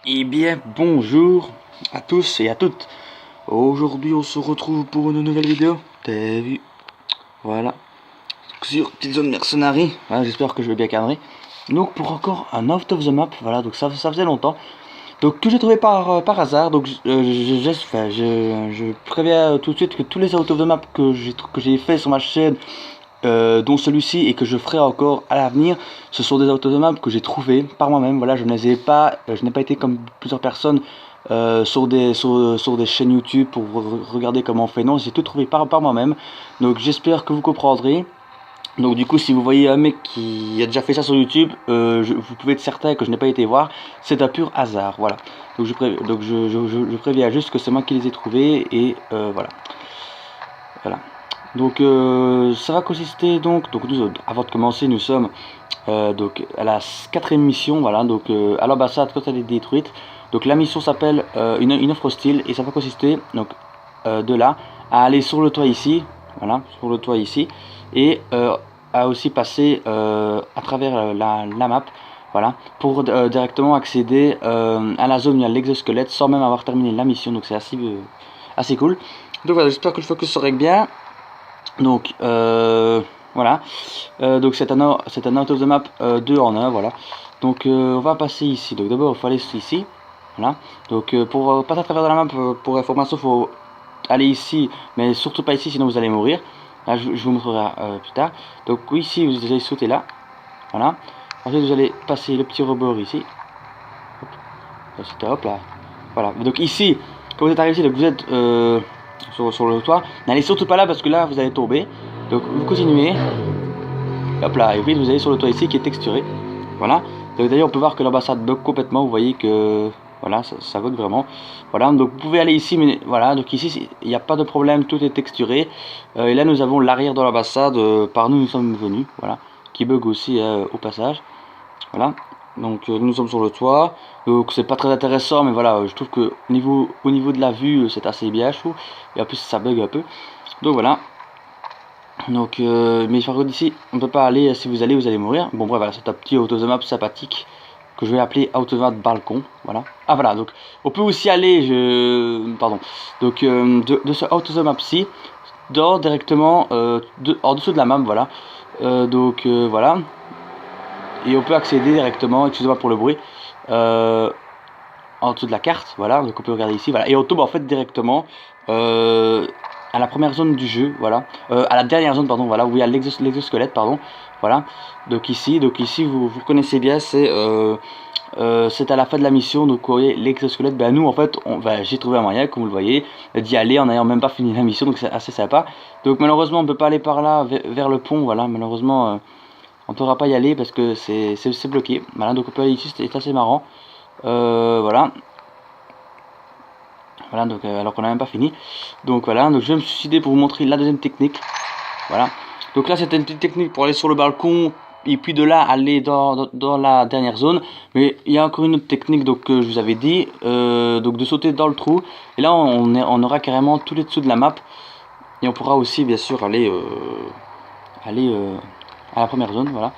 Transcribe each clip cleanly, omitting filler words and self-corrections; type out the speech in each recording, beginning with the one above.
Eh bien, bonjour à tous et à toutes. Aujourd'hui, on se retrouve pour une nouvelle vidéo. T'as vu? Voilà. Sur Petite Zone Mercenary. Voilà, j'espère que je vais bien cadrer. Donc, pour encore un Out of the Map. Voilà, donc ça faisait longtemps. Donc, que j'ai trouvé par hasard. Donc, je préviens tout de suite que tous les Out of the Map que j'ai fait sur ma chaîne, dont celui-ci et que je ferai encore à l'avenir, ce sont des automates que j'ai trouvés par moi-même. Voilà, je n'ai pas été comme plusieurs personnes sur des chaînes YouTube pour regarder comment on fait. Non, j'ai tout trouvé par moi-même. Donc j'espère que vous comprendrez. Donc du coup, si vous voyez un mec qui a déjà fait ça sur YouTube, vous pouvez être certain que je n'ai pas été voir. C'est un pur hasard. Voilà. Donc je préviens juste que c'est moi qui les ai trouvés et voilà. Voilà. Donc ça va consister donc nous, avant de commencer, nous sommes donc à la 4ème mission, voilà, donc à l'ambassade quand elle est détruite. Donc la mission s'appelle une offre hostile et ça va consister donc de là à aller sur le toit ici, voilà, sur le toit ici, et à aussi passer à travers la map, voilà, pour directement accéder à la zone où il y a l'exosquelette sans même avoir terminé la mission. Donc c'est assez cool. Donc voilà, j'espère que le focus se règle bien. Donc voilà, donc c'est un out of the map 2 en 1, voilà. Donc on va passer ici. Donc d'abord il faut aller ici, voilà. Donc pour passer à travers de la map, pour information, il faut aller ici, mais surtout pas ici, sinon vous allez mourir. Là je vous montrerai plus tard. Donc ici vous allez sauter là, voilà. Ensuite vous allez passer le petit rebord ici. Hop là, voilà. Donc ici, quand vous êtes arrivé ici, donc vous êtes sur le toit, n'allez surtout pas là parce que là vous allez tomber. Donc vous continuez, hop là, et puis vous allez sur le toit ici qui est texturé, voilà. Donc d'ailleurs on peut voir que l'ambassade bug complètement, vous voyez que voilà, ça bug vraiment, voilà. Donc vous pouvez aller ici, mais voilà, donc ici il n'y a pas de problème, tout est texturé. Et là nous avons l'arrière de l'ambassade, par nous sommes venus, voilà, qui bug aussi au passage, voilà. Donc nous sommes sur le toit, donc c'est pas très intéressant, mais voilà, je trouve que au niveau de la vue c'est assez bien, je trouve, et en plus ça bug un peu, donc voilà. Donc mais par contre ici on peut pas aller, si vous allez mourir. Bon bref, voilà, c'est un petit out of the map sympathique que je vais appeler out of the map balcon, voilà. Ah voilà, donc on peut aussi aller, pardon, donc de ce out of the map ci dans directement en dessous de la map, voilà. Donc voilà, et on peut accéder directement, excusez-moi pour le bruit, en dessous de la carte, voilà, donc on peut regarder ici, voilà, et on tombe en fait directement à la première zone du jeu, voilà, à la dernière zone, pardon, voilà, où il y a l'exosquelette, pardon, voilà. Donc ici vous connaissez bien, c'est à la fin de la mission. Donc vous voyez l'exosquelette, ben nous en fait j'ai trouvé un moyen, comme vous le voyez, d'y aller en n'ayant même pas fini la mission, donc c'est assez sympa. Donc malheureusement on peut pas aller par là vers le pont, voilà, malheureusement on ne pourra pas y aller parce que c'est bloqué, voilà. Donc on peut aller ici, c'est assez marrant, voilà. Voilà, donc alors qu'on n'a même pas fini. Donc voilà, donc je vais me suicider pour vous montrer la deuxième technique. Voilà. Donc là c'était une petite technique pour aller sur le balcon et puis de là aller dans la dernière zone. Mais il y a encore une autre technique, donc que je vous avais dit, donc de sauter dans le trou. Et là on aura carrément tous les dessous de la map. Et on pourra aussi bien sûr aller à la première zone, voilà.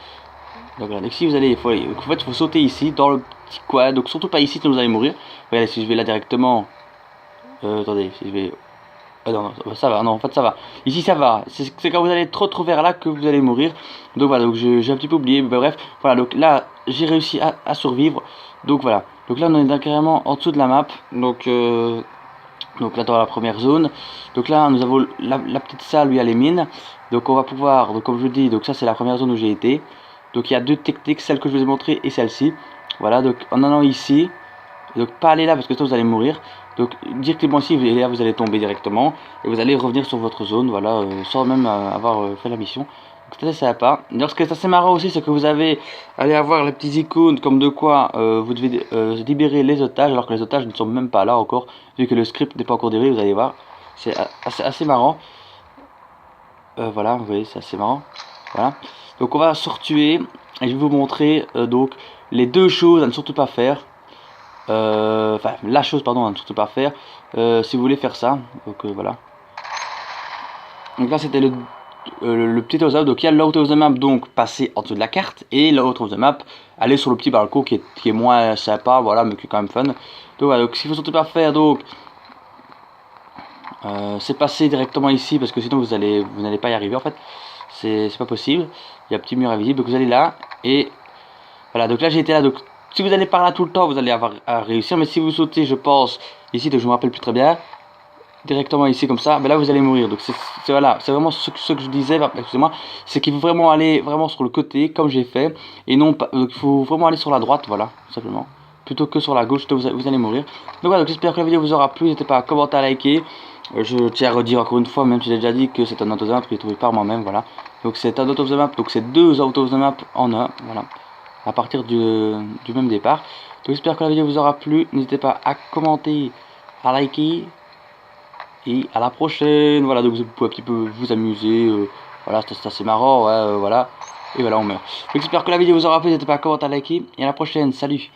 Donc voilà, donc si vous allez, en fait il faut sauter ici dans le petit coin. Donc surtout pas ici sinon vous allez mourir. Regardez, si je vais là directement. Attendez, si je vais. Ah non, ça va, non, en fait ça va. Ici ça va, c'est quand vous allez trop vers là que vous allez mourir. Donc voilà, donc j'ai un petit peu oublié, mais bref, voilà, donc là j'ai réussi à survivre. Donc voilà, donc là on est carrément en dessous de la map. Donc là dans la première zone. Donc là nous avons la petite salle où il y a les mines. Donc on va pouvoir, donc comme je vous dis, donc ça c'est la première zone où j'ai été. Donc il y a deux techniques, celle que je vous ai montrée et celle-ci. Voilà, donc en allant ici, donc pas aller là parce que sinon vous allez mourir. Donc directement ici, et là vous allez tomber directement et vous allez revenir sur votre zone, voilà, sans même avoir fait la mission. Donc c'est assez sympa. D'ailleurs ce qui est assez marrant aussi, c'est que vous allez avoir les petits icônes comme de quoi vous devez libérer les otages, alors que les otages ne sont même pas là encore, vu que le script n'est pas encore déroulé, vous allez voir. C'est assez marrant. Voilà, vous voyez, c'est assez marrant. Voilà. Donc on va se retuer et je vais vous montrer donc les deux choses à ne surtout pas faire. Enfin la chose pardon à ne surtout pas faire si vous voulez faire ça. Donc voilà, donc là c'était le petit out of the map. Donc il y a l'out of the map, donc passer en dessous de la carte, et l'out of the map, aller sur le petit balcon qui est moins sympa, voilà, mais qui est quand même fun. Donc voilà, donc ce qu'il faut surtout pas faire, donc c'est passer directement ici, parce que sinon vous n'allez pas y arriver en fait. C'est pas possible. Il y a un petit mur invisible, donc vous allez là, et voilà, donc là j'ai été là, donc si vous allez par là tout le temps, vous allez avoir à réussir, mais si vous sautez, je pense, ici, donc je me rappelle plus très bien, directement ici comme ça, ben là vous allez mourir. Donc c'est voilà, c'est vraiment ce que je disais, excusez-moi, c'est qu'il faut vraiment aller vraiment sur le côté comme j'ai fait, et non pas, il faut vraiment aller sur la droite, voilà, tout simplement, plutôt que sur la gauche, vous allez mourir. Donc voilà, donc j'espère que la vidéo vous aura plu, n'hésitez pas à commenter, à liker. Je tiens à redire encore une fois, même si j'ai déjà dit que c'est un out of the map que j'ai trouvé par moi-même, voilà. Donc c'est un out of the map, donc c'est deux out of the map en un, voilà, à partir du même départ. Donc j'espère que la vidéo vous aura plu, n'hésitez pas à commenter, à liker, et à la prochaine. Voilà, donc vous pouvez un petit peu vous amuser, voilà, c'est assez marrant, ouais, voilà, et voilà, on meurt. Donc j'espère que la vidéo vous aura plu, n'hésitez pas à commenter, à liker, et à la prochaine, salut.